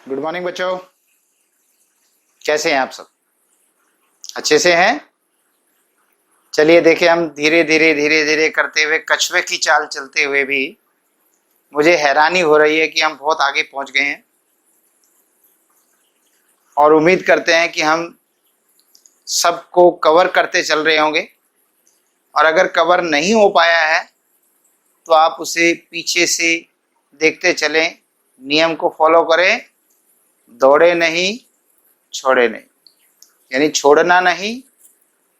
Good morning बच्चों। कैसे हैं आप सब? अच्छे से हैं? चलिए देखिए, हम धीरे धीरे धीरे धीरे करते हुए कछुए की चाल चलते हुए भी मुझे हैरानी हो रही है कि हम बहुत आगे पहुंच गए हैं और उम्मीद करते हैं कि हम सबको कवर करते चल रहे होंगे। और अगर कवर नहीं हो पाया है तो आप उसे पीछे से देखते चलें, नियम को फॉलो करें, दौड़े नहीं छोड़े नहीं, यानी छोड़ना नहीं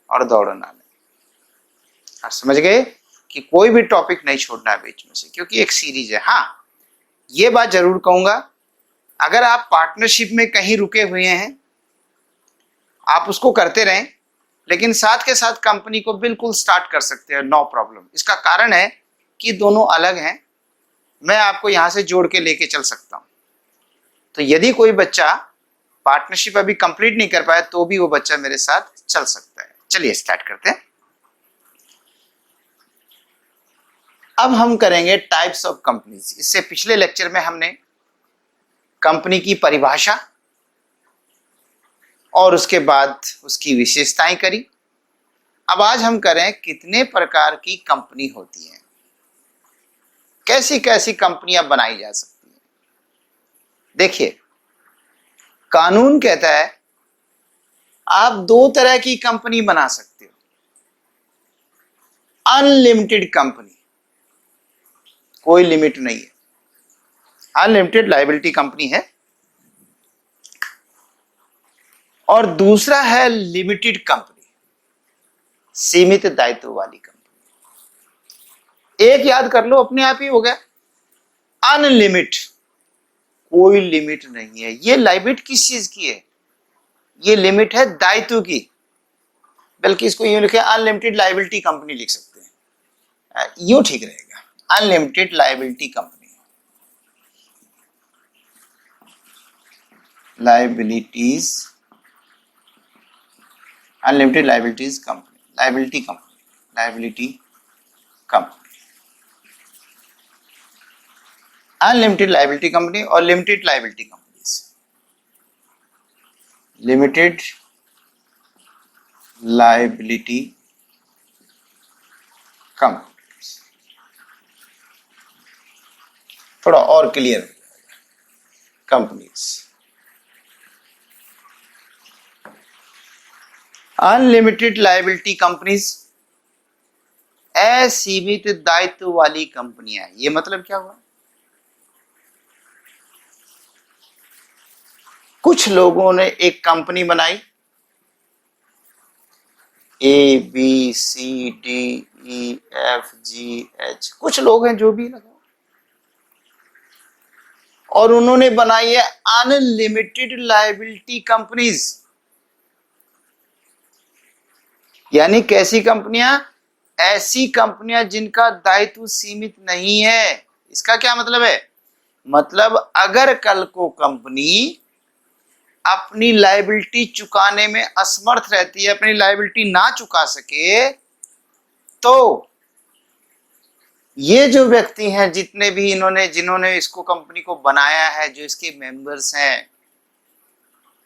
और दौड़ना नहीं। आप समझ गए कि कोई भी टॉपिक नहीं छोड़ना है बीच में से, क्योंकि एक सीरीज है। हाँ, ये बात जरूर कहूंगा, अगर आप पार्टनरशिप में कहीं रुके हुए हैं आप उसको करते रहें, लेकिन साथ के साथ कंपनी को बिल्कुल स्टार्ट कर सकते हैं, नो प्रॉब्लम। इसका कारण है कि दोनों अलग हैं, मैं आपको यहां से जोड़ के लेके चल सकता हूं। तो यदि कोई बच्चा पार्टनरशिप अभी कंप्लीट नहीं कर पाया तो भी वो बच्चा मेरे साथ चल सकता है। चलिए स्टार्ट करते हैं। अब हम करेंगे टाइप्स ऑफ कंपनीज। इससे पिछले लेक्चर में हमने कंपनी की परिभाषा और उसके बाद उसकी विशेषताएं करी। अब आज हम करें कितने प्रकार की कंपनी होती हैं, कैसी कैसी कंपनियां बनाई जा सकती हैं। देखिए, कानून कहता है आप दो तरह की कंपनी बना सकते हो। अनलिमिटेड कंपनी, कोई लिमिट नहीं है, अनलिमिटेड लायबिलिटी कंपनी है, और दूसरा है लिमिटेड कंपनी, सीमित दायित्व वाली कंपनी। एक याद कर लो, अपने आप ही हो गया। अनलिमिट, कोई लिमिट नहीं है। ये लायबिलिटी किस चीज की है? ये लिमिट है दायित्व की। बल्कि इसको यूं लिखे, अनलिमिटेड लायबिलिटी कंपनी लिख सकते हैं, यूं ठीक रहेगा, unlimited liability company. Liabilities, unlimited liabilities company, liability company, liability company, unlimited liability company और limited liability companies. Limited liability companies थोड़ा और क्लियर हो जाएगा। कंपनीज, अनलिमिटेड लायबिलिटी कंपनीज असीमित दायित्व वाली कंपनियां। ये मतलब क्या हुआ? कुछ लोगों ने एक कंपनी बनाई, A B C D E F G H, कुछ लोग हैं जो भी लगा, और उन्होंने बनाई है अनलिमिटेड लायबिलिटी कंपनीज। यानी कैसी कंपनियां? ऐसी कंपनियां जिनका दायित्व सीमित नहीं है। इसका क्या मतलब है? मतलब अगर कल को कंपनी अपनी लायबिलिटी चुकाने में असमर्थ रहती है, अपनी लायबिलिटी ना चुका सके, तो ये जो व्यक्ति हैं, जितने भी जिन्होंने इसको कंपनी को बनाया है, जो इसके मेंबर्स हैं,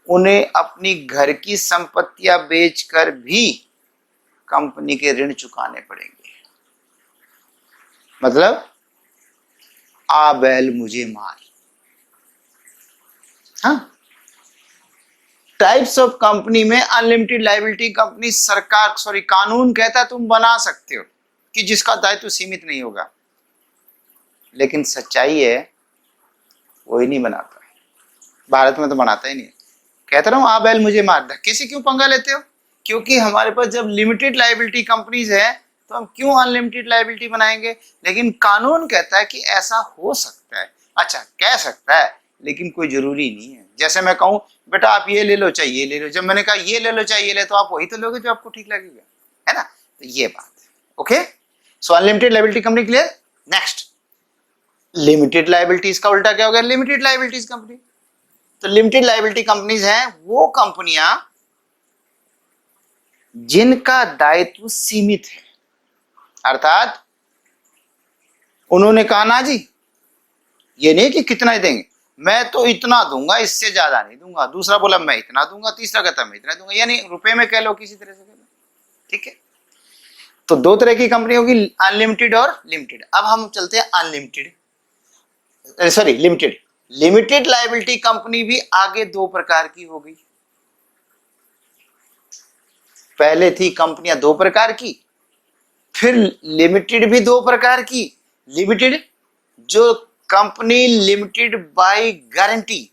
उन्हें अपनी घर की संपत्तियां बेचकर भी कंपनी के ऋण चुकाने पड़ेंगे। मतलब आ बैल मुझे मार। हाँ, टाइप्स ऑफ कंपनी में अनलिमिटेड लायबिलिटी कंपनी कानून कहता है तुम बना सकते हो कि जिसका दायित्व सीमित नहीं होगा, लेकिन सच्चाई है कोई नहीं बनाता। भारत में तो बनाता ही नहीं। कहता रहा हूं, आ बैल मुझे मार। धक्के से क्यों पंगा लेते हो? क्योंकि हमारे पास जब लिमिटेड लायबिलिटी कंपनीज है तो हम क्यों अनलिमिटेड लायबिलिटी बनाएंगे? लेकिन कानून कहता है कि ऐसा हो सकता है। अच्छा, कह सकता है, लेकिन कोई जरूरी नहीं है। जैसे मैं कहूं बेटा आप ये ले लो चाहे ये ले लो, जब मैंने कहा ये ले लो चाहे ये ले, तो आप वही तो लोगे जो आपको ठीक लगेगा, है ना? तो ये बात है। Okay, so unlimited liability company clear. Next, limited liabilities का उल्टा क्या हो गया? Limited liabilities company. तो लिमिटेड लायबिलिटी कंपनीज हैं वो कंपनियां जिनका दायित्व सीमित है। अर्थात उन्होंने कहा ना जी, ये नहीं कि कितना ही देंगे, मैं तो इतना दूंगा, इससे ज्यादा नहीं दूंगा। दूसरा बोला मैं इतना दूंगा, तीसरा कहता मैं इतना दूंगा, यानी रुपए में कह लो, किसी तरह से कह लो, ठीक है। तो दो तरह की कंपनी होगी, अनलिमिटेड और लिमिटेड। अब हम चलते हैं unlimited, sorry limited. Limited liability company भी आगे दो प्रकार की हो गई। पहले थी कंपनियां दो प्रकार की, फिर लिमिटेड भी दो प्रकार की। लिमिटेड जो कंपनी लिमिटेड बाय गारंटी,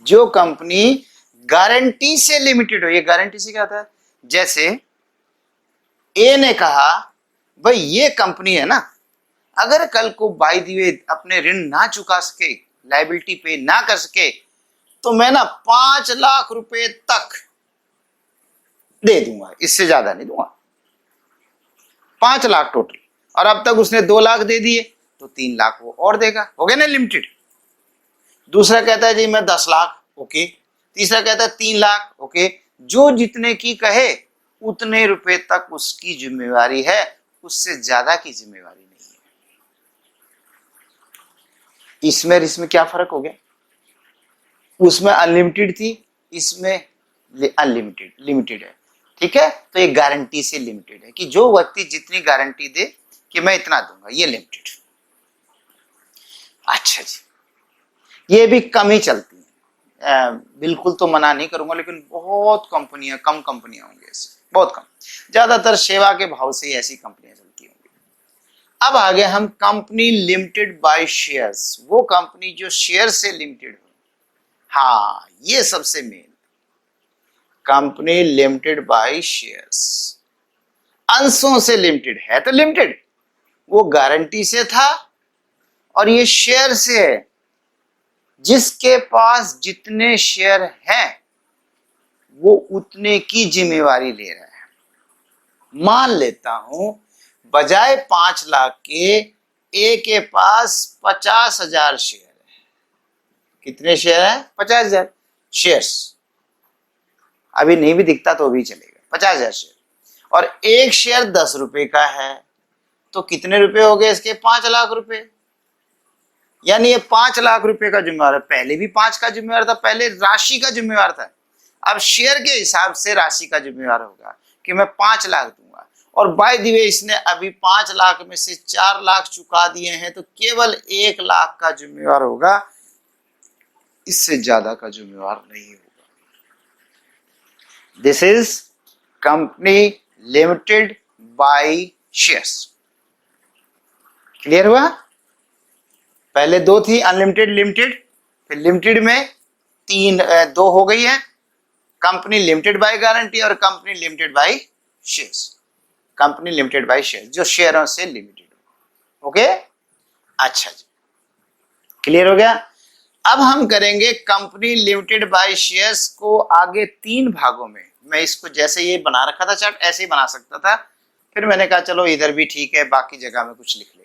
जो कंपनी गारंटी से लिमिटेड हो। ये गारंटी से क्या होता है, जैसे ए ने कहा भाई ये कंपनी है ना, अगर कल को बाय द वे अपने ऋण ना चुका सके, लायबिलिटी पे ना कर सके, तो मैं ना 5 लाख रुपए तक दे दूंगा, इससे ज्यादा नहीं दूंगा। 5 लाख टोटल, और अब तक उसने 2 लाख दे दिए, तो 3 लाख वो और देगा, हो गया ना लिमिटेड। दूसरा कहता है जी मैं 10 लाख, ओके। तीसरा कहता है 3 लाख, ओके। जो जितने की कहे उतने रुपए तक उसकी जिम्मेवारी है, उससे ज्यादा की जिम्मेवारी नहीं है। इसमें क्या फर्क हो गया, उसमें अनलिमिटेड थी, इसमें अनलिमिटेड लिमिटेड है, ठीक है। तो ये गारंटी से लिमिटेड है कि जो व्यक्ति जितनी गारंटी दे कि मैं इतना दूंगा, ये लिमिटेड। अच्छा जी, ये भी कम ही चलती है, बिल्कुल तो मना नहीं करूंगा, लेकिन बहुत कंपनियां, कम कंपनियां होंगी ऐसी, बहुत कम। ज्यादातर सेवा के भाव से ही ऐसी कंपनियां चलती होंगी। अब आगे हम कंपनी लिमिटेड बाय शेयर्स, वो कंपनी जो शेयर से लिमिटेड हो। हाँ, ये सबसे main, company limited by shares, अंशों से लिमिटेड है। तो लिमिटेड वो गारंटी से था, और ये शेयर से है, जिसके पास जितने शेयर हैं वो उतने की जिम्मेवारी ले रहा है। मान लेता हूं बजाय 5 लाख के ए के पास 50,000 शेयर है। कितने शेयर है, 50,000 शेयर्स। अभी नहीं भी दिखता तो भी चलेगा, 50,000 शेयर, और एक शेयर 10 रुपए का है, तो कितने रुपए हो गए इसके, 5 लाख रुपए। यानी ये 5 लाख रुपए का जिम्मेवार है। पहले भी 5 का जिम्मेवार था, पहले राशि का जिम्मेवार था, अब शेयर के हिसाब से राशि का जिम्मेवार होगा कि मैं 5 लाख दूंगा। और बाय द वे इसने अभी 5 लाख में से 4 लाख चुका दिए हैं, तो केवल 1 लाख का जिम्मेवार होगा, इससे ज्यादा का जिम्मेवार नहीं होगा। This is company limited by shares. Clear हुआ? पहले दो थी, अनलिमिटेड, लिमिटेड, फिर लिमिटेड में दो हो गई है, कंपनी लिमिटेड बाय गारंटी और company limited by shares. Company limited by share, जो शेयरों से लिमिटेड हो। ओके, अच्छा जी, क्लियर हो गया। अब हम करेंगे कंपनी लिमिटेड बाय शेयर्स को आगे 3 भागों में। मैं इसको जैसे ये बना रखा था चार्ट, ऐसे ही बना सकता था, फिर मैंने कहा चलो इधर भी ठीक है, बाकी जगह में कुछ लिख लेंगे।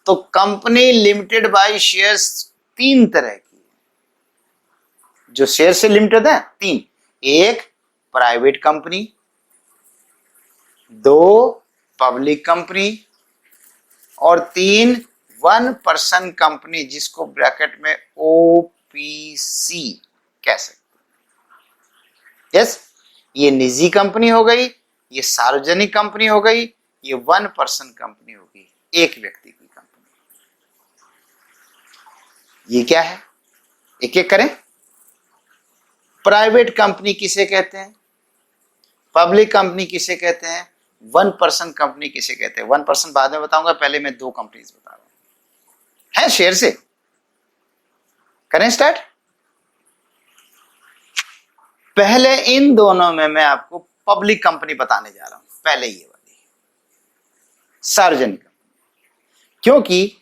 तो कंपनी लिमिटेड बाय शेयर्स 3 तरह की है, जो शेयर से लिमिटेड है 3। एक प्राइवेट कंपनी, 2 पब्लिक कंपनी, और 3 वन पर्सन कंपनी, जिसको ब्रैकेट में ओपीसी कह सकते हैं। यस, ये निजी कंपनी हो गई, ये सार्वजनिक कंपनी हो गई, ये वन पर्सन कंपनी होगी, एक व्यक्ति की कंपनी। ये क्या है, एक एक करें। प्राइवेट कंपनी किसे कहते हैं, पब्लिक कंपनी किसे कहते हैं, वन पर्सन कंपनी किसे कहते हैं। वन पर्सन बाद में बताऊंगा, पहले मैं 2 कंपनीज बता रहा हूं। है शेयर से, करें स्टार्ट। पहले इन दोनों में मैं आपको पब्लिक कंपनी बताने जा रहा हूं। पहले ये वाली सार्वजनिक कंपनी, क्योंकि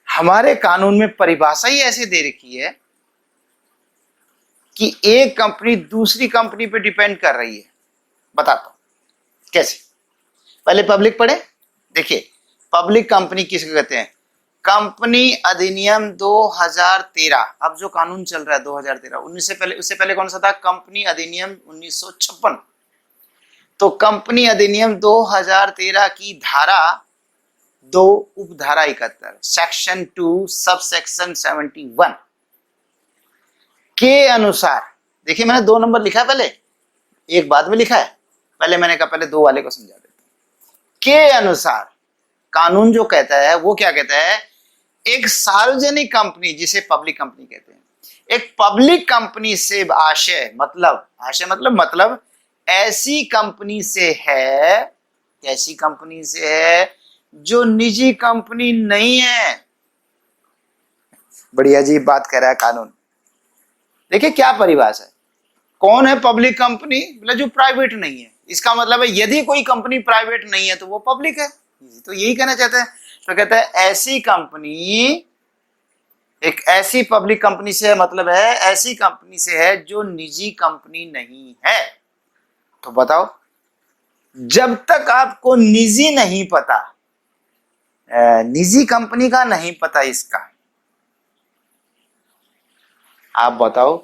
हमारे कानून में परिभाषा ही ऐसे दे रखी है कि एक कंपनी दूसरी कंपनी पे डिपेंड कर रही है। बताता हूं कैसे। पहले पब्लिक पढ़े, देखिए पब्लिक कंपनी किसको कहते हैं, कंपनी अधिनियम 2013। अब जो कानून चल रहा है 2013, 19 से पहले, उससे पहले कौन सा था, कंपनी अधिनियम 1956। तो कंपनी अधिनियम 2013 की धारा 2 उपधारा 71 सेक्शन 2 सब सेक्शन 71 के अनुसार, देखिए मैंने 2 नंबर लिखा है, पहले एक बाद में लिखा है, पहले मैंने कहा पहले 2 वाले को समझा देता हूं। के अनुसार कानून जो कहता है वो क्या कहता है, एक सार्वजनिक कंपनी जिसे पब्लिक कंपनी कहते हैं, एक पब्लिक कंपनी से आशय मतलब ऐसी कंपनी से है, ऐसी कंपनी से है जो निजी कंपनी नहीं है। बड़ी अजीब बात कह रहा है कानून। देखिए क्या परिभाषा है, कौन है पब्लिक कंपनी, मतलब जो प्राइवेट नहीं है। इसका मतलब है यदि कोई कंपनी प्राइवेट नहीं है तो वो पब्लिक है, तो यही कहना चाहते हैं। तो कहता है ऐसी कंपनी, एक ऐसी पब्लिक कंपनी से मतलब है ऐसी कंपनी से है जो निजी कंपनी नहीं है। तो बताओ, जब तक आपको निजी नहीं पता, निजी कंपनी का नहीं पता इसका, आप बताओ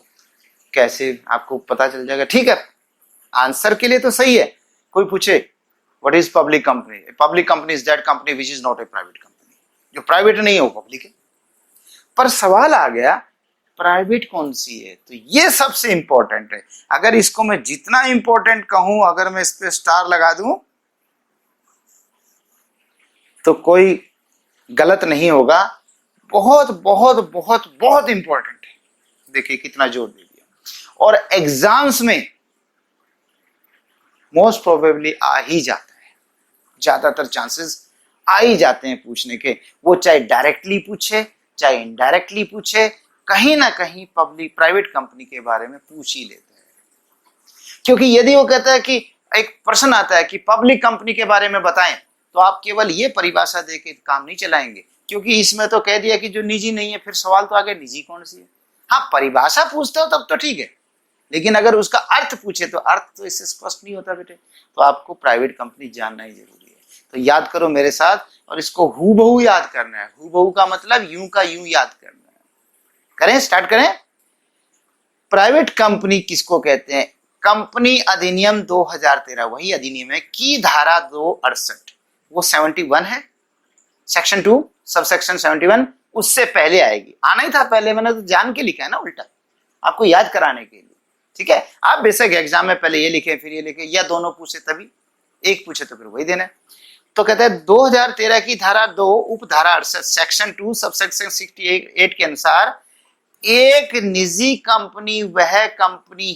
कैसे आपको पता चल जाएगा। ठीक है, आंसर के लिए तो सही है। कोई पूछे what is public company, public company is that company which is not a private company, जो प्राइवेट नहीं है वो पब्लिक है। पर सवाल आ गया प्राइवेट कौन सी है, तो ये सबसे इंपॉर्टेंट है। अगर इसको मैं जितना इंपॉर्टेंट कहूं, अगर मैं इस पे स्टार लगा दूं तो कोई गलत नहीं होगा। बहुत बहुत बहुत बहुत इंपॉर्टेंट है। देखिए कितना जोर दे दिया। और एग्जाम्स में मोस्ट प्रोबेबली आ ही जाता है, ज्यादातर चांसेस आ ही जाते हैं पूछने के। वो चाहे डायरेक्टली पूछे चाहे इनडायरेक्टली पूछे, कहीं ना कहीं पब्लिक प्राइवेट कंपनी के बारे में पूछ ही लेते हैं। क्योंकि यदि वो कहता है कि एक प्रश्न आता है कि पब्लिक कंपनी के बारे में बताएं, तो आप केवल ये परिभाषा दे के काम नहीं चलाएंगे, क्योंकि इसमें तो कह दिया कि जो निजी नहीं है। फिर सवाल तो आगे निजी कौन सी है। हाँ, परिभाषा पूछते हो तब तो ठीक है, लेकिन अगर उसका अर्थ पूछे तो अर्थ तो इससे स्पष्ट नहीं होता बेटे। तो आपको प्राइवेट कंपनी जानना ही जरूरी है। तो याद करो मेरे साथ, और इसको हूबहू याद करना है। हूबहू का मतलब यूं का यूं याद करना है। करें, स्टार्ट करें। प्राइवेट कंपनी किसको कहते हैं? कंपनी अधिनियम 2013, वही अधिनियम है की धारा 268, वो 71 है, सेक्शन 2 सब सेक्शन 71 उससे पहले आएगी। आना ही था पहले, मैंने तो जान के लिखा है ना उल्टा, आपको याद कराने के लिए। ठीक है, आप बेशक एग्जाम में पहले ये लिखे फिर ये लिखे, या दोनों पूछे तभी, एक पूछे तो फिर वही देना। तो कहते हैं 2013 की धारा 2 उप धारा 68 सेक्शन 2 सब सेक्शन 68 के अनुसार एक निजी कंपनी वह कंपनी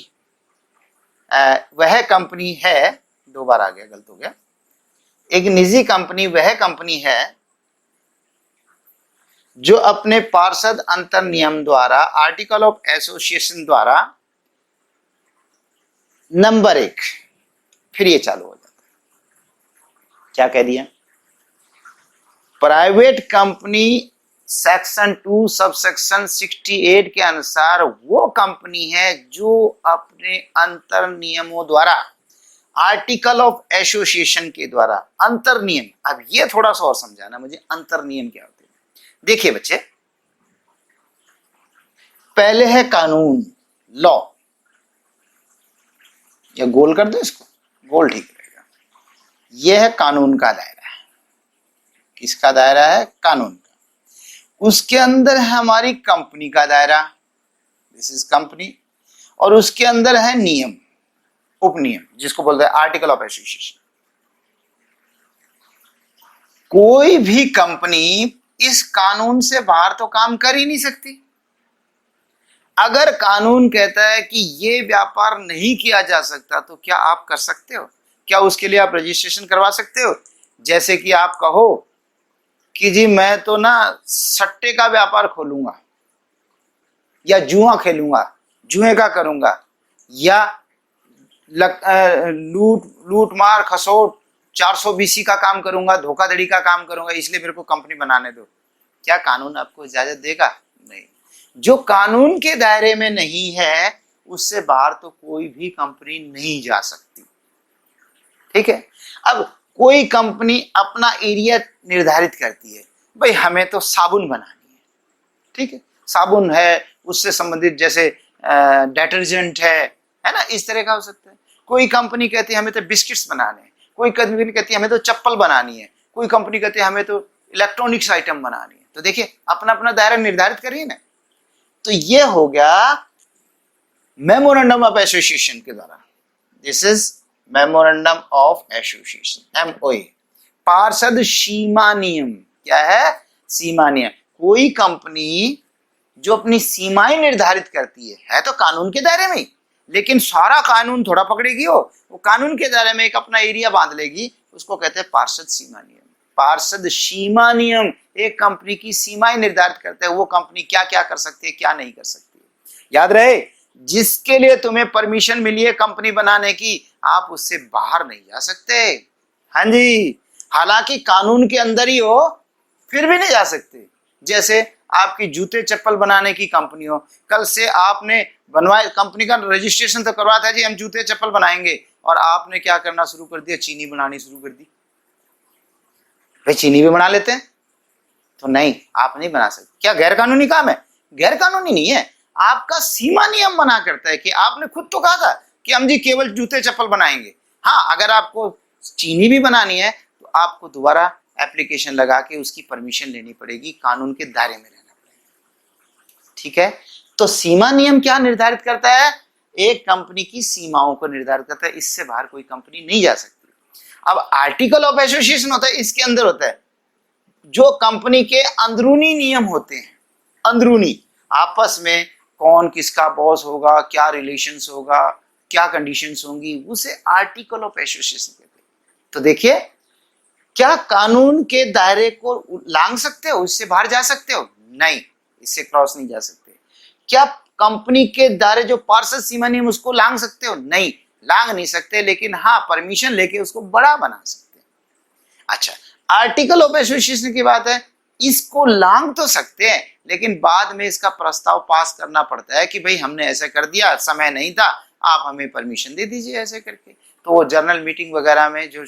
है, 2 बार आ गया, गलत हो गया। एक निजी कंपनी वह कंपनी है जो अपने पार्षद अंतर नियम द्वारा आर्टिकल ऑफ एसोसिएशन द्वारा नंबर 1, फिर ये चालू हो जाता है। क्या कह दिया? Private company section 2 sub section 68 के अनुसार वो कंपनी है जो अपने अंतर नियमों द्वारा आर्टिकल ऑफ एसोसिएशन के द्वारा, अंतर नियम, अब ये थोड़ा सा और समझाना मुझे, अंतर नियम क्या होते हैं। देखिए बच्चे, पहले है कानून, लॉ, या गोल कर दो इसको, गोल ठीक रहेगा। यह है कानून का दायरा। किसका दायरा है? कानून का। उसके अंदर है हमारी कंपनी का दायरा, दिस इज कंपनी, और उसके अंदर है नियम, उपनियम, जिसको बोलते हैं आर्टिकल ऑफ एसोसिएशन। कोई भी कंपनी इस कानून से बाहर तो काम कर ही नहीं सकती। अगर कानून कहता है कि ये व्यापार नहीं किया जा सकता, तो क्या आप कर सकते हो? क्या उसके लिए आप रजिस्ट्रेशन करवा सकते हो? जैसे कि आप कहो कि जी मैं तो ना सट्टे का व्यापार खोलूंगा, या जुआ खेलूंगा, जुए का करूंगा, या लूट मार खसोट 420 का काम करूंगा, धोखाधड़ी का काम करूंगा, इसलिए मेरे को कंपनी बनाने दो। क्या कानून आपको इजाजत देगा? नहीं। जो कानून के दायरे में नहीं है उससे बाहर तो कोई भी कंपनी नहीं जा सकती। ठीक है, अब कोई कंपनी अपना एरिया निर्धारित करती है, भाई हमें तो साबुन बनानी है, ठीक है, साबुन है, उससे संबंधित जैसे डिटर्जेंट है ना, इस तरह का हो सकता है। कोई कंपनी कहती है हमें तो बिस्किट्स बनाने हैं, कोई कंपनी कहती है हमें तो चप्पल बनानी है, कोई कंपनी कहती है हमें तो इलेक्ट्रॉनिक्स आइटम बनानी है, तो देखिए अपना अपना दायरा निर्धारित करिए ना। तो ये हो गया मेमोरेंडम ऑफ एसोसिएशन के द्वारा। This is memorandum of association, MOA. पार्षद सीमा नियम क्या है? सीमा नियम। कोई कंपनी जो अपनी सीमाएं निर्धारित करती है तो कानून के दायरे में ही, लेकिन सारा कानून थोड़ा पकड़ेगी, वो कानून के दायरे में एक अपना एरिया बांध लेगी, उसको कहते हैं पार्षद सीमा नियम। पार्षद सीमा नियम एक कंपनी की सीमाएं निर्धारित करते हैं, वो कंपनी क्या क्या कर सकती है, क्या नहीं कर सकती है। याद रहे, जिसके लिए तुम्हें परमिशन मिली है कंपनी बनाने की, आप उससे बाहर नहीं जा सकते। हाँ जी, हालांकि कानून के अंदर ही हो फिर भी नहीं जा सकते। जैसे आपकी जूते चप्पल बनाने की कंपनी हो, कल से आपने बनवाए, कंपनी का रजिस्ट्रेशन तो करवाया था जी हम जूते चप्पल बनाएंगे, और आपने क्या करना शुरू कर दिया? चीनी बनानी शुरू कर दी। भाई चीनी भी बना लेते हैं, तो नहीं, आप नहीं बना सकते। क्या गैर कानूनी काम है? गैर कानूनी नहीं है, आपका सीमा नियम मना करता है कि आपने खुद तो कहा था कि हम जी केवल जूते चप्पल बनाएंगे। हाँ, अगर आपको चीनी भी बनानी है तो आपको दोबारा एप्लीकेशन लगा के उसकी परमिशन लेनी पड़ेगी, कानून के दायरे में रहना पड़ेगा। ठीक है, तो सीमा नियम क्या निर्धारित करता है? एक कंपनी की सीमाओं को निर्धारित करता है, इससे बाहर कोई कंपनी नहीं जा सकती। अब आर्टिकल ऑफ एसोसिएशन होता है, इसके अंदर होता है जो कंपनी के अंदरूनी नियम होते हैं। अंदरूनी, आपस में कौन किसका बॉस होगा, क्या रिलेशंस होगा, क्या कंडीशंस होंगी, उसे आर्टिकल ऑफ एसोसिएशन कहते हैं। तो देखिए, क्या कानून के दायरे को लांघ सकते हो, इससे बाहर जा सकते हो? नहीं, इससे क्रॉस नहीं जा सकते। क्या कंपनी के दायरे जो पार्षद सीमा नियम उसको लांघ सकते हो? नहीं, लांघ नहीं सकते, लेकिन हाँ परमिशन लेके उसको बड़ा बना सकते हैं। अच्छा, आर्टिकल ऑफ एसोसिएशन की बात है, इसको लांघ तो सकते हैं, लेकिन बाद में इसका प्रस्ताव पास करना पड़ता है कि भाई हमने ऐसा कर दिया, समय नहीं था, आप हमें परमिशन दे दीजिए ऐसे करके। तो वो जर्नल मीटिंग वगैरह में जो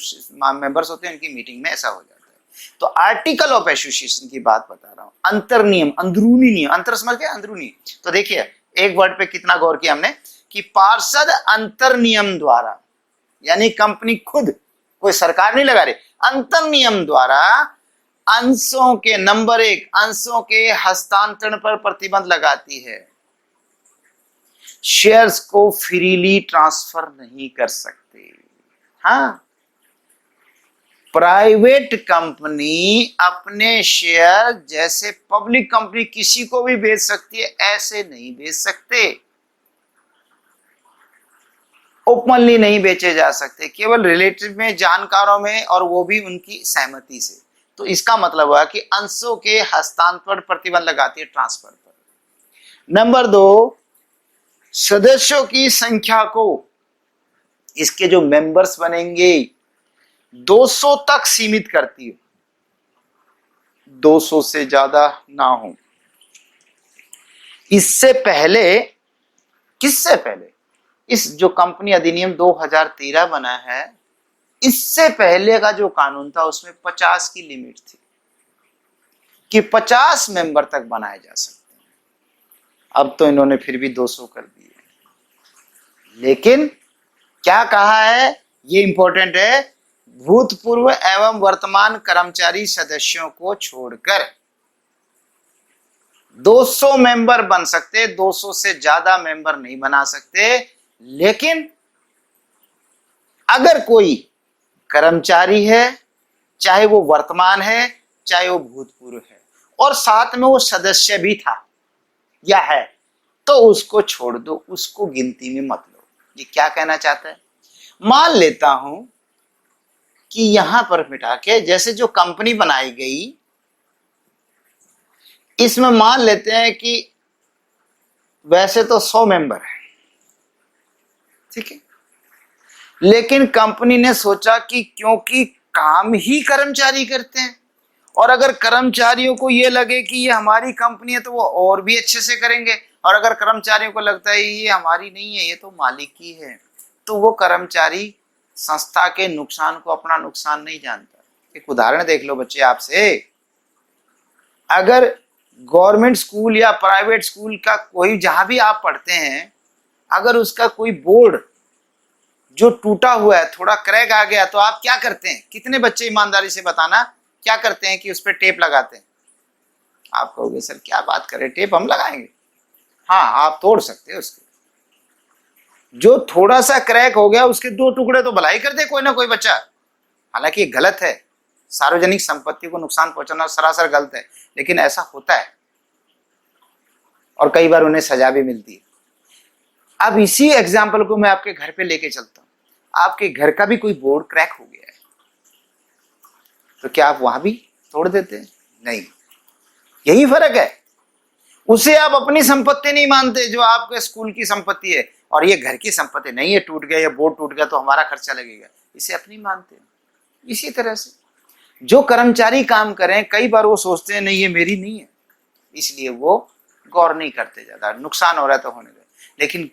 मेंबर्स होते हैं उनकी मीटिंग में ऐसा हो जाता है। तो आर्टिकल ऑफ एसोसिएशन की बात बता रहा हूं। अंतर नियम, अंदरूनी नियम, अंतर समझ गए? अंदरूनी। तो देखिए, एक वर्ड पे कितना गौर किया हमने कि पार्षद अंतर नियम द्वारा, यानी कंपनी खुद, कोई सरकार नहीं लगा रही, अंतर नियम द्वारा अंशों के, नंबर एक, अंशों के हस्तांतरण पर प्रतिबंध लगाती है। शेयर्स को फ्रीली ट्रांसफर नहीं कर सकते। हाँ, प्राइवेट कंपनी अपने शेयर जैसे पब्लिक कंपनी किसी को भी बेच सकती है, ऐसे नहीं बेच सकते। ओपनली नहीं बेचे जा सकते, केवल रिलेटिव में, जानकारों में, और वो भी उनकी सहमति से। तो इसका मतलब हुआ कि अंशों के हस्तांतरण प्रतिबंध लगाती है, ट्रांसफर पर। नंबर दो, सदस्यों की संख्या को, इसके जो मेंबर्स बनेंगे 200 तक सीमित करती है, 200 से ज्यादा ना हो। इससे पहले, किससे पहले? इस जो कंपनी अधिनियम 2013 बना है, इससे पहले का जो कानून था उसमें 50 की लिमिट थी कि 50 मेंबर तक बनाए जा सकते हैं। अब तो इन्होंने फिर भी 200 कर दिए, लेकिन क्या कहा है, ये इंपॉर्टेंट है, भूतपूर्व एवं वर्तमान कर्मचारी सदस्यों को छोड़कर 200 मेंबर बन सकते, 200 से ज्यादा मेंबर नहीं बना सकते। लेकिन अगर कोई कर्मचारी है, चाहे वो वर्तमान है चाहे वो भूतपूर्व है, और साथ में वो सदस्य भी था या है, तो उसको छोड़ दो, उसको गिनती में मत लो। ये क्या कहना चाहता है? मान लेता हूं कि यहां पर मिटा के, जैसे जो कंपनी बनाई गई, इसमें मान लेते हैं कि वैसे तो 100 मेंबर है, ठीक है, लेकिन कंपनी ने सोचा कि क्योंकि काम ही कर्मचारी करते हैं, और अगर कर्मचारियों को ये लगे कि ये हमारी कंपनी है तो वो और भी अच्छे से करेंगे, और अगर कर्मचारियों को लगता है ये हमारी नहीं है, ये तो मालिक की है, तो वो कर्मचारी संस्था के नुकसान को अपना नुकसान नहीं जानता। एक उदाहरण देख लो बच्चे आपसे, अगर गवर्नमेंट स्कूल या प्राइवेट स्कूल का कोई, जहां भी आप पढ़ते हैं, अगर उसका कोई बोर्ड जो टूटा हुआ है, थोड़ा क्रैक आ गया, तो आप क्या करते हैं? कितने बच्चे ईमानदारी से बताना, क्या करते हैं कि उस पर टेप लगाते हैं। आप कहोगे सर क्या बात करें, टेप हम लगाएंगे? हाँ, आप तोड़ सकते हैं उसको। जो थोड़ा सा क्रैक हो गया उसके 2 टुकड़े तो भलाई कर दे कोई ना कोई बच्चा। हालांकि ये गलत है, सार्वजनिक संपत्ति को नुकसान पहुंचाना सरासर गलत है, लेकिन ऐसा होता है और कई बार उन्हें सजा भी मिलती है। अब इसी एग्जाम्पल को मैं आपके घर पे लेके चलता हूं। आपके घर का भी कोई बोर्ड क्रैक हो गया है, तो क्या आप वहां भी तोड़ देते हैं? नहीं। यही फर्क है, उसे आप अपनी संपत्ति नहीं मानते जो आपके स्कूल की संपत्ति है, और ये घर की संपत्ति नहीं है, टूट गया या बोर्ड टूट गया तो हमारा खर्चा लगेगा, इसे अपनी मानते हैं। इसी तरह से जो कर्मचारी काम करें, कई बार वो सोचते हैं नहीं ये मेरी नहीं है, इसलिए वो गौर नहीं करते, ज्यादा नुकसान हो रहा है तो होने दे। लेकिन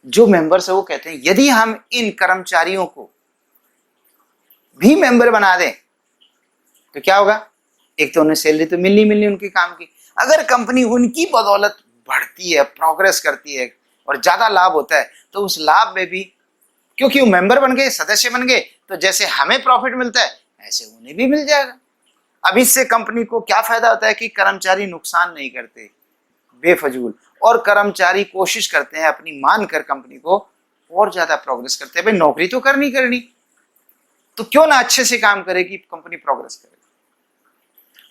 जो मेंबर्स है वो कहते हैं यदि हम इन कर्मचारियों को भी मेंबर बना दें तो क्या होगा, एक तो उन्हें सैलरी तो मिलनी उनके काम की, अगर कंपनी उनकी बदौलत बढ़ती है, प्रोग्रेस करती है और ज्यादा लाभ होता है, तो उस लाभ में भी क्योंकि वो मेंबर बन गए, सदस्य बन गए, तो जैसे हमें प्रॉफिट मिलता है ऐसे उन्हें भी मिल जाएगा। अब इससे कंपनी को क्या फायदा होता है कि कर्मचारी नुकसान नहीं करते बेफजूल, और कर्मचारी कोशिश करते हैं अपनी मान कर कंपनी को और ज्यादा प्रोग्रेस करते हैं। भाई नौकरी तो करनी, तो क्यों ना अच्छे से काम करे कि कंपनी प्रोग्रेस करे।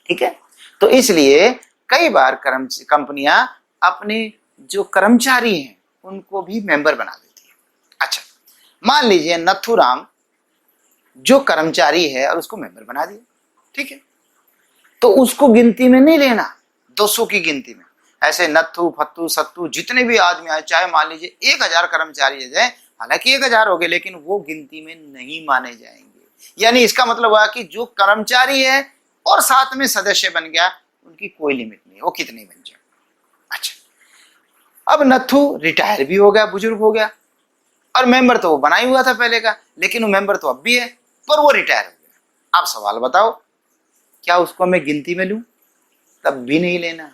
ठीक है, तो इसलिए कई बार कंपनियां अपने जो कर्मचारी हैं उनको भी मेंबर बना देती है। अच्छा, मान लीजिए नथुराम जो कर्मचारी है और उसको मेंबर बना दिया, ठीक है, तो उसको गिनती में नहीं लेना, 200 की गिनती में। ऐसे नत्थू फत्तू सत्तू जितने भी आदमी आए, चाहे मान लीजिए 1000 कर्मचारी जाए, हालांकि 1000 हो गए, लेकिन वो गिनती में नहीं माने जाएंगे। यानी इसका मतलब हुआ कि जो कर्मचारी है और साथ में सदस्य बन गया, उनकी कोई लिमिट नहीं है, वो कितने बन जाए। अच्छा, अब नत्थू रिटायर भी हो गया, बुजुर्ग हो गया, और मेंबर तो वो बना ही हुआ था पहले का, लेकिन वो मेंबर तो अब भी है, पर वो रिटायर हो गया। आप सवाल बताओ, क्या उसको मैं गिनती में लूं? तब भी नहीं लेना,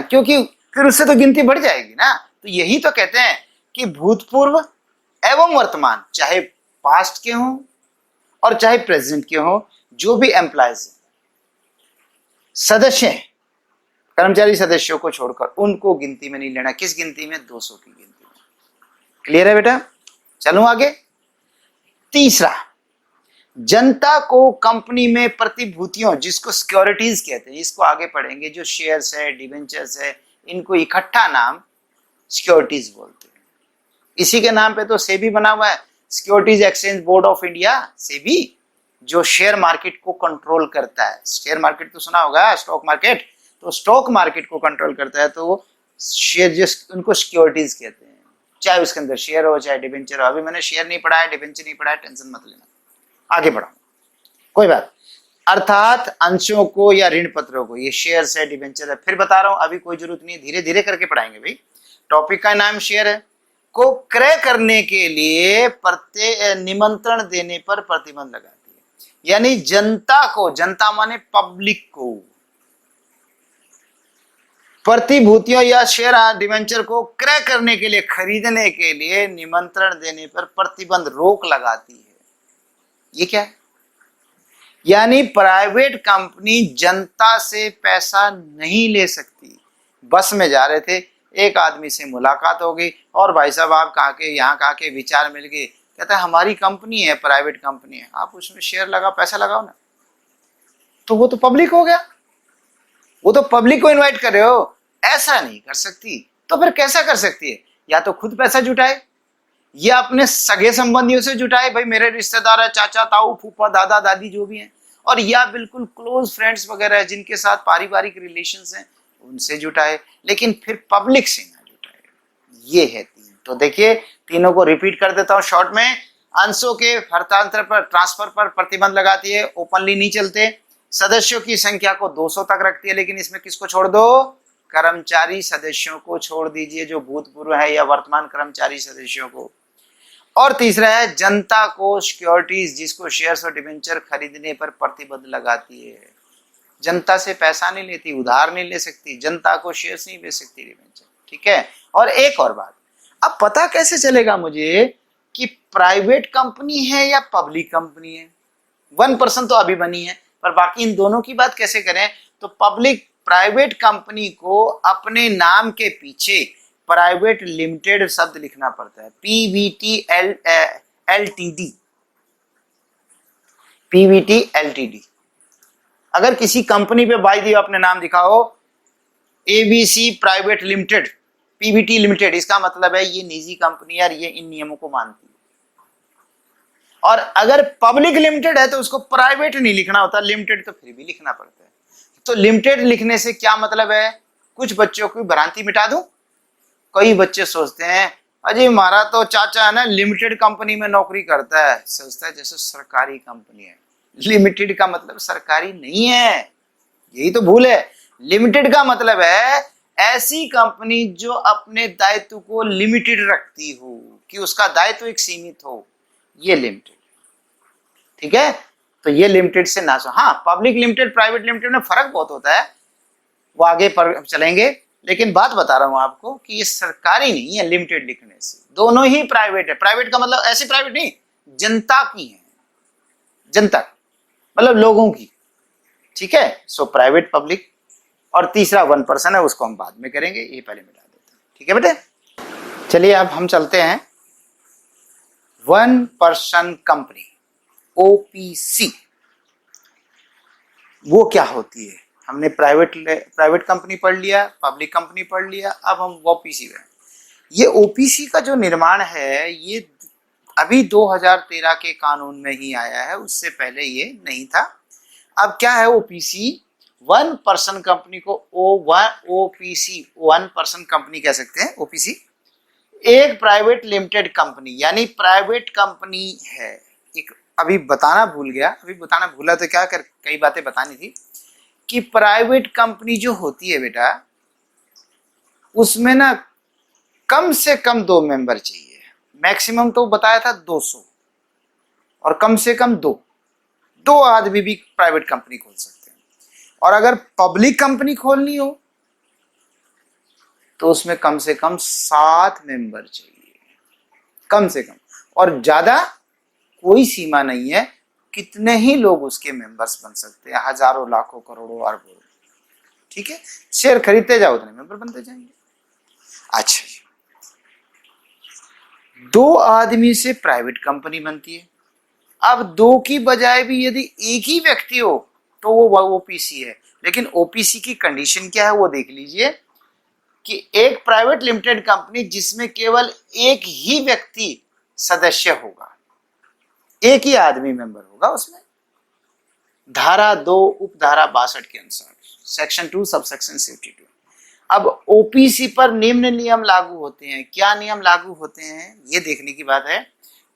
क्योंकि फिर उससे तो गिनती बढ़ जाएगी ना। तो यही तो कहते हैं कि भूतपूर्व एवं वर्तमान, चाहे पास्ट के हों और चाहे प्रेजेंट के हों, जो भी एम्प्लॉयज सदस्य हैं, कर्मचारी सदस्यों को छोड़कर, उनको गिनती में नहीं लेना। किस गिनती में? 200 की गिनती में। क्लियर है बेटा? चलूं आगे। तीसरा, जनता को कंपनी में प्रतिभूतियों, जिसको सिक्योरिटीज कहते हैं, इसको आगे पढ़ेंगे, जो शेयर्स है, डिवेंचर्स है, इनको इकट्ठा नाम सिक्योरिटीज बोलते हैं। इसी के नाम पे तो सेबी बना हुआ है, securities exchange board of India, SEBI, जो शेयर मार्केट को कंट्रोल करता है। शेयर मार्केट तो सुना होगा, स्टॉक मार्केट, तो स्टॉक मार्केट को कंट्रोल करता है, तो शेयर जो उनको सिक्योरिटीज कहते हैं, चाहे उसके अंदर शेयर हो चाहे डिवेंचर हो। अभी मैंने शेयर नहीं पढ़ा है, डिवेंचर नहीं पढ़ा है, टेंशन मत लेना, आगे बढ़ाऊं, कोई बात। अर्थात अंशों को या ऋण पत्रों को, ये शेयर है, डिवेंचर है, फिर बता रहा हूं, अभी कोई जरूरत नहीं है, धीरे धीरे करके पढ़ाएंगे भाई। टॉपिक का नाम शेयर है, को क्रय करने के लिए निमंत्रण देने पर प्रतिबंध लगाती है। यानी जनता को, जनता माने पब्लिक को, प्रतिभूतियों या शेयर डिवेंचर को क्रय करने के लिए, खरीदने के लिए निमंत्रण देने पर प्रतिबंध, रोक लगाती है। ये क्या है? यानी प्राइवेट कंपनी जनता से पैसा नहीं ले सकती। बस में जा रहे थे, एक आदमी से मुलाकात हो गई, और भाई साहब आप कहाँ के, यहाँ कहाँ के, विचार मिल गए, कहता है हमारी कंपनी है, प्राइवेट कंपनी है, आप उसमें शेयर लगाओ, पैसा लगाओ ना। तो वो तो पब्लिक हो गया, वो तो पब्लिक को इनवाइट कर रहे हो, ऐसा नहीं कर सकती। तो फिर कैसा कर सकती है? या तो खुद पैसा जुटाए, या अपने सगे संबंधियों से जुटाए, भाई मेरे रिश्तेदार है, चाचा ताऊ फूफा दादा दादी जो भी हैं, और या बिल्कुल क्लोज फ्रेंड्स वगैरह है जिनके साथ पारिवारिक रिलेशंस हैं, उनसे जुटाए, लेकिन फिर पब्लिक से ना जुटाए। ये है 3। तो देखिए, तीनों को रिपीट कर देता हूं शॉर्ट में। अंशों के हस्तांतरण पर, ट्रांसफर पर प्रतिबंध लगाती है, ओपनली नहीं चलते। सदस्यों की संख्या को 200 तक रखती है, लेकिन इसमें किसको छोड़ दो? कर्मचारी सदस्यों को छोड़ दीजिए, जो भूतपूर्व है या वर्तमान कर्मचारी सदस्यों को। और तीसरा है, जनता को सिक्योरिटीज, जिसको शेयर्स और डिवेंचर खरीदने पर प्रतिबंध लगाती है। जनता से पैसा नहीं लेती, उधार नहीं ले सकती, जनता को शेयर्स नहीं बेच सकती, डिवेंचर, ठीक है। और एक और बात, अब पता कैसे चलेगा मुझे कि प्राइवेट कंपनी है या पब्लिक कंपनी है? 1% तो अभी बनी है, पर बाकी इन दोनों की बात कैसे करें, तो पब्लिक प्राइवेट कंपनी को अपने नाम के पीछे प्राइवेट लिमिटेड शब्द लिखना पड़ता है, पीवीटी एलटीडी। अगर किसी कंपनी पे बाय दिया अपने नाम दिखाओ ABC private limited, Pvt limited, इसका मतलब है ये निजी कंपनी है, ये इन नियमों को मानती है। और अगर पब्लिक लिमिटेड है तो उसको प्राइवेट नहीं लिखना होता, लिमिटेड तो फिर भी लिखना पड़ता है। तो लिमिटेड लिखने से क्या मतलब है, कुछ बच्चों की भ्रांति मिटा दूं। कई बच्चे सोचते हैं अजय हमारा तो चाचा है ना लिमिटेड कंपनी में नौकरी करता है, सोचता है जैसे सरकारी कंपनी है। लिमिटेड का मतलब सरकारी नहीं है, यही तो भूल है। लिमिटेड का मतलब है ऐसी कंपनी जो अपने दायित्व को लिमिटेड रखती हो, कि उसका दायित्व एक सीमित हो, ये लिमिटेड। ठीक है, तो ये लिमिटेड से ना। हाँ, पब्लिक लिमिटेड प्राइवेट लिमिटेड में फर्क बहुत होता है, वो आगे पर चलेंगे, लेकिन बात बता रहा हूं आपको कि ये सरकारी नहीं है लिमिटेड लिखने से, दोनों ही प्राइवेट है। प्राइवेट का मतलब ऐसी प्राइवेट नहीं, जनता की है, जनता मतलब लोगों की। ठीक है, सो प्राइवेट पब्लिक। और तीसरा 1% है, उसको हम बाद में करेंगे, ये पहले मिटा देते हैं। ठीक है बेटे, चलिए अब हम चलते हैं 1% कंपनी, ओपीसी। वो क्या होती है, हमने प्राइवेट कंपनी पढ़ लिया, पब्लिक कंपनी पढ़ लिया, अब हम ओपीसी में। ये ओपीसी का जो निर्माण है ये अभी 2013 के कानून में ही आया है, उससे पहले ये नहीं था। अब क्या है ओपीसी, 1% कंपनी को ओपीसी 1% कंपनी कह सकते हैं। ओपीसी एक प्राइवेट लिमिटेड कंपनी, यानी प्राइवेट कंपनी है। एक अभी बताना भूला तो क्या कर, कई बातें बतानी थी कि प्राइवेट कंपनी जो होती है बेटा, उसमें ना कम से कम 2 मेंबर चाहिए, मैक्सिमम तो बताया था 200, और कम से कम 2 आदमी भी प्राइवेट कंपनी खोल सकते हैं। और अगर पब्लिक कंपनी खोलनी हो तो उसमें कम से कम 7 मेंबर चाहिए, कम से कम, और ज्यादा कोई सीमा नहीं है, कितने ही लोग उसके मेंबर्स बन सकते हैं, हजारों लाखों करोड़ों अरबों। ठीक है, शेयर खरीदते जाओ उतने मेंबर बनते जाएंगे। अच्छा जी, 2 आदमी से प्राइवेट कंपनी बनती है। अब 2 की बजाय भी यदि एक ही व्यक्ति हो तो वो ओपीसी है। लेकिन ओपीसी की कंडीशन क्या है वो देख लीजिए, कि एक प्राइवेट लिमिटेड कंपनी जिसमें केवल एक ही व्यक्ति सदस्य होगा, एक ही आदमी मेंबर होगा उसमें, धारा 2 उपधारा 62 के अनुसार, सेक्शन 2 सबसेक्शन 52। अब ओपीसी पर निम्न नियम लागू होते हैं। क्या नियम लागू होते हैं ये देखने की बात है।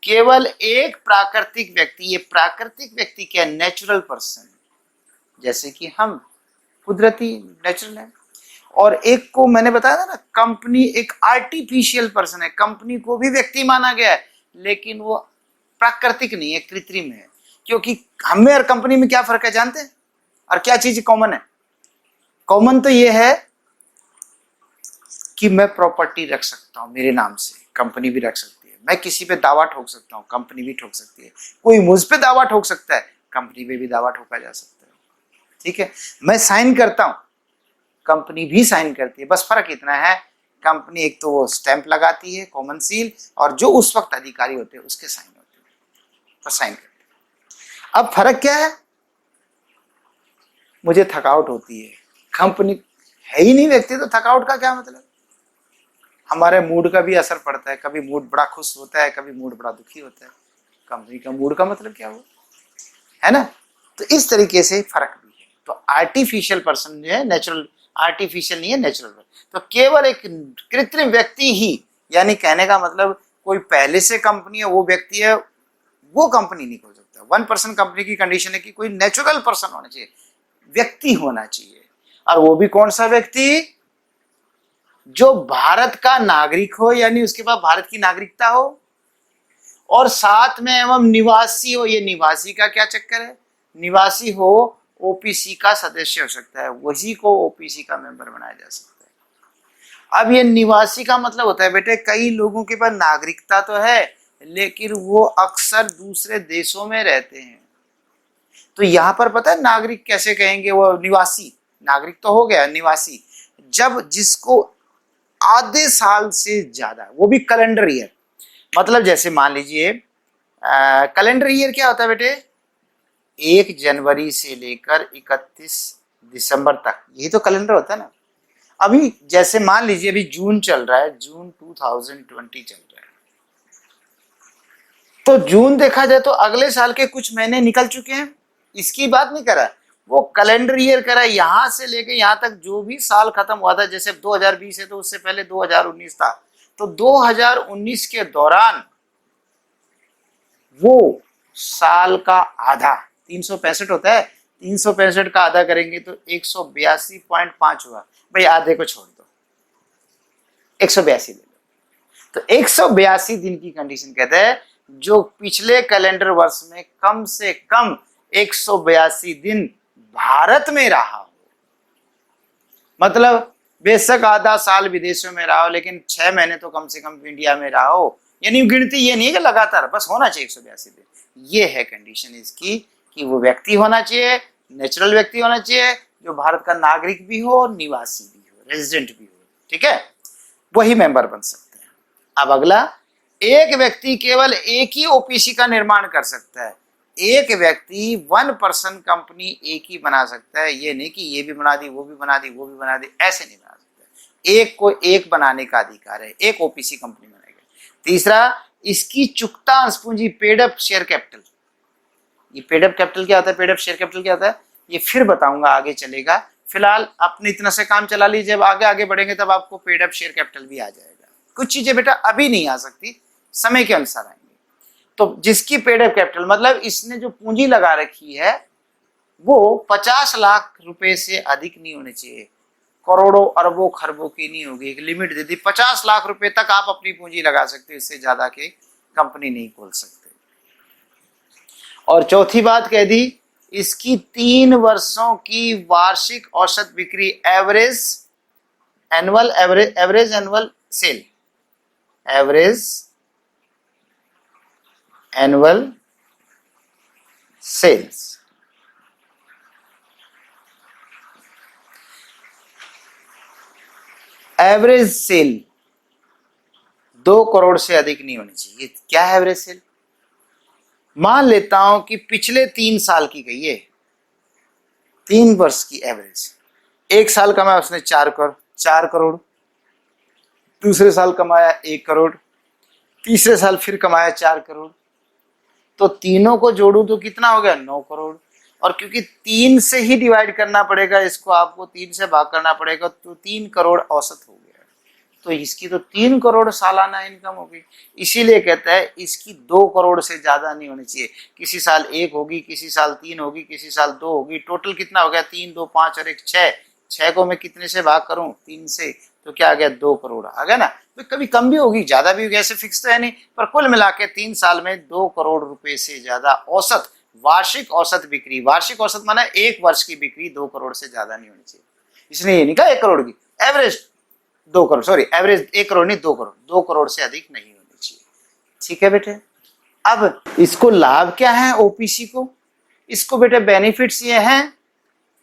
केवल एक प्राकृतिक व्यक्ति, ये प्राकृतिक व्यक्ति क्या, नेचुरल पर्सन, जैसे कि हम, कुदरती नेचुरल है। और एक को मैंने बताया था ना, कंपनी एक आर्टिफिशियल पर्सन है, कंपनी को भी व्यक्ति माना गया है, लेकिन वो प्राकृतिक नहीं है, कृत्रिम है। क्योंकि हमें और कंपनी में क्या फर्क है जानते हैं, और क्या चीज कॉमन है? कॉमन तो ये है कि मैं प्रॉपर्टी रख सकता हूं मेरे नाम से, कंपनी भी रख सकती है। मैं किसी पे दावा ठोक सकता हूं, कंपनी भी ठोक सकती है। कोई मुझ पे दावा ठोक सकता है, कंपनी पे भी दावा ठोका जा सकता है। ठीक है, मैं साइन करता हूं, कंपनी भी साइन करती है। बस फर्क इतना है, कंपनी एक तो वो स्टैंप लगाती है, कॉमन सील, और जो उस वक्त अधिकारी होते हैं उसके साइन होते हैं, तो साइन करते हैं। अब फर्क क्या है, मुझे थकावट होती है, कंपनी है ही नहीं व्यक्ति, तो थकावट का क्या मतलब? हमारे मूड का भी असर पड़ता है, कभी मूड बड़ा खुश होता है, कभी मूड बड़ा दुखी होता है। कंपनी का मूड का मतलब क्या हुआ, है ना? तो इस तरीके से फर्क भी है। तो आर्टिफिशियल पर्सन जो है, नेचुरल, आर्टिफिशियल नहीं है, नेचुरल। तो केवल एक कृत्रिम व्यक्ति ही, यानी कहने का मतलब कोई पहले से कंपनी है, वो व्यक्ति है, वो कंपनी नहीं खोल सकता। 1% कंपनी की कंडीशन है कि कोई नेचुरल पर्सन होना चाहिए, व्यक्ति होना चाहिए। और वो भी कौन सा व्यक्ति, जो भारत का नागरिक हो, यानी उसके पास भारत की नागरिकता हो, और साथ में एवं निवासी हो। ये निवासी का क्या चक्कर है, निवासी हो, ओपीसी का सदस्य हो सकता है, वही को ओपीसी का मेंबर बनाया जा सकता है। अब ये निवासी का मतलब होता है बेटे, कई लोगों के पास नागरिकता तो है, लेकिन वो अक्सर दूसरे देशों में रहते हैं, तो यहाँ पर पता है नागरिक कैसे कहेंगे, वो निवासी, नागरिक तो हो गया, निवासी जब जिसको आधे साल से ज्यादा, वो भी कैलेंडर ईयर, मतलब जैसे मान लीजिए कैलेंडर ईयर क्या होता है बेटे, 1 जनवरी से लेकर 31 दिसंबर तक, यही तो कैलेंडर होता है ना। अभी जैसे मान लीजिए अभी जून चल रहा है, जून 2020 चल रहा है, तो जून देखा जाए तो अगले साल के कुछ महीने निकल चुके हैं, इसकी बात नहीं करा, वो कैलेंडर ईयर करा, यहां से लेके यहां तक जो भी साल खत्म हुआ था, जैसे 2020 है तो उससे पहले 2019 था, तो 2019 के दौरान वो साल का आधा, 365 होता है, 365 का आधा करेंगे तो 182.5 हुआ, भाई आधे को छोड़ दो, 182 ले लो, तो 182 दिन की कंडीशन कहते हैं जो पिछले कैलेंडर वर्ष में कम से कम 182 दिन भारत में रहा हो, मतलब बेशक आधा साल विदेशों में रहा हो लेकिन 6 महीने तो कम से कम इंडिया में रहा हो, यानी गिनती ये नहीं है कि लगातार, बस होना चाहिए 182 दिन, ये है कंडीशन इसकी कि वो व्यक्ति होना चाहिए, नेचुरल व्यक्ति होना चाहिए जो भारत का नागरिक भी हो, निवासी भी हो, रेजिडेंट भी हो, ठीक है, वही मेंबर बन सकते हैं। अब अगला, एक व्यक्ति केवल एक ही ओपीसी का निर्माण कर सकता है, एक व्यक्ति 1 पर्सन कंपनी एक ही बना सकता है, ये नहीं कि ये भी बना दी, वो भी बना दी, वो भी बना दी, ऐसे नहीं बना सकता, एक को एक बनाने का अधिकार है, एक ओपीसी कंपनी बनाएगा। तीसरा, इसकी चुकता अंश पूंजी, पेड अप शेयर कैपिटल, ये पेड अप कैपिटल क्या होता है, पेड अप शेयर कैपिटल क्या होता है, ये फिर बताऊंगा, आगे चलेगा, फिलहाल अपने इतना से काम चला लीजिए, जब आगे आगे बढ़ेंगे तब आपको पेड अप शेयर कैपिटल भी आ जाएगा, कुछ चीजें बेटा अभी नहीं आ सकती, समय के अनुसार आएंगे। तो जिसकी पेड अप कैपिटल मतलब इसने जो पूंजी लगा रखी है वो 50 लाख रुपए से अधिक नहीं होनी चाहिए, करोड़ों अरबों खरबों की नहीं होगी, एक लिमिट दे दी, 50 लाख रुपए तक आप अपनी पूंजी लगा सकते हो, इससे ज्यादा की कंपनी नहीं खोल सकते। और चौथी बात कह दी, इसकी 3 वर्षों की वार्षिक औसत बिक्री, average annual sale, average annual sales, average sale 2 crore से अधिक नहीं होनी चाहिए। क्या है एवरेज सेल? मान लेता हूं कि पिछले 3 साल की गई है, 3 वर्ष की एवरेज, एक साल कमाया उसने 4 करोड़, दूसरे साल कमाया 1 करोड़, तीसरे साल फिर कमाया 4 करोड़, तो तीनों को जोड़ू तो कितना हो गया, 9 करोड़, और क्योंकि 3 से ही डिवाइड करना पड़ेगा इसको, आपको 3 से भाग करना पड़ेगा, तो 3 करोड़ औसत हो गया, तो इसकी तो 3 करोड़ सालाना इनकम होगी, इसीलिए कहता है इसकी 2 करोड़ से ज्यादा नहीं होनी चाहिए, किसी साल 1 होगी, किसी साल 3 होगी, किसी साल 2 होगी, टोटल कितना हो गया, 3, 2, 5 और 1 6, 6 को मैं कितने से भाग करूं, 3 से, तो क्या आ गया, 2 करोड़ आ गया ना। तो कभी कम भी होगी, ज्यादा भी होगी, ऐसे फिक्स तो है नहीं, पर कुल मिला के 3 साल में 2 करोड़ रुपए से ज्यादा औसत, वार्षिक औसत बिक्री, वार्षिक औसत माना 1 वर्ष की बिक्री 2 करोड़ से ज्यादा नहीं होनी चाहिए, इसने ये नहीं कहा 1 करोड़ की, average 2 crore, sorry average 1 crore नहीं 2 करोड़, 2 करोड़ से अधिक नहीं होनी चाहिए, ठीक है बेटे। अब इसको लाभ क्या है ओपीसी को, इसको बेटे बेनिफिट्स ये हैं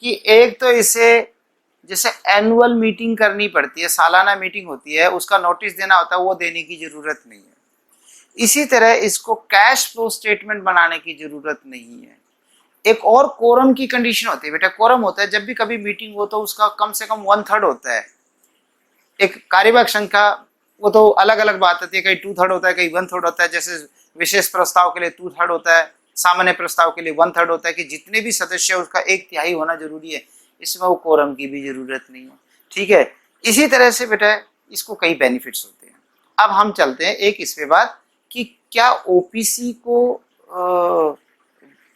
कि एक तो इसे जैसे एनुअल मीटिंग करनी पड़ती है, सालाना मीटिंग होती है, उसका नोटिस देना होता है, वो देने की जरूरत नहीं है। इसी तरह इसको कैश फ्लो स्टेटमेंट बनाने की जरूरत नहीं है। एक और कोरम की कंडीशन होती है बेटा, कोरम होता है जब भी कभी मीटिंग हो तो उसका कम से कम 1/3 होता है, एक कार्यवाहक संख्या, वो तो अलग अलग बात होती है, कहीं 2/3 होता है, कहीं 1/3 होता है, जैसे विशेष प्रस्ताव के लिए 2/3 होता है, सामान्य प्रस्ताव के लिए 1/3 होता है, कि जितने भी सदस्य उसका 1/3 होना जरूरी है, इसमें वो कोरम की भी जरूरत नहीं है, ठीक है। इसी तरह से बेटा इसको कई बेनिफिट्स होते हैं। अब हम चलते हैं एक इस पे बात कि क्या ओपीसी को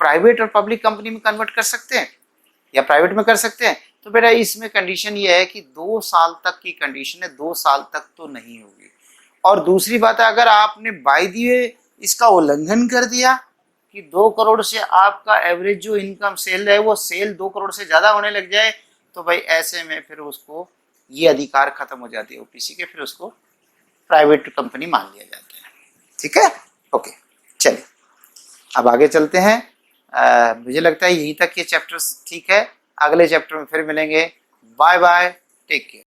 प्राइवेट और पब्लिक कंपनी में कन्वर्ट कर सकते हैं या प्राइवेट में कर सकते हैं, तो बेटा इसमें कंडीशन ये है कि 2 साल तक की कंडीशन है, 2 साल तक तो नहीं होगी। और दूसरी बात है, अगर आपने बाय द वे इसका उल्लंघन कर दिया कि 2 करोड़ से आपका एवरेज जो इनकम सेल है वो सेल 2 करोड़ से ज्यादा होने लग जाए, तो भाई ऐसे में फिर उसको ये अधिकार खत्म हो जाती है ओपीसी के, फिर उसको प्राइवेट कंपनी मान लिया जाता है, ठीक है, ओके। चलिए अब आगे चलते हैं। मुझे लगता है यहीं तक ये चैप्टर्स ठीक है। अगले चैप्टर में फिर मिलेंगे। Bye bye, take care.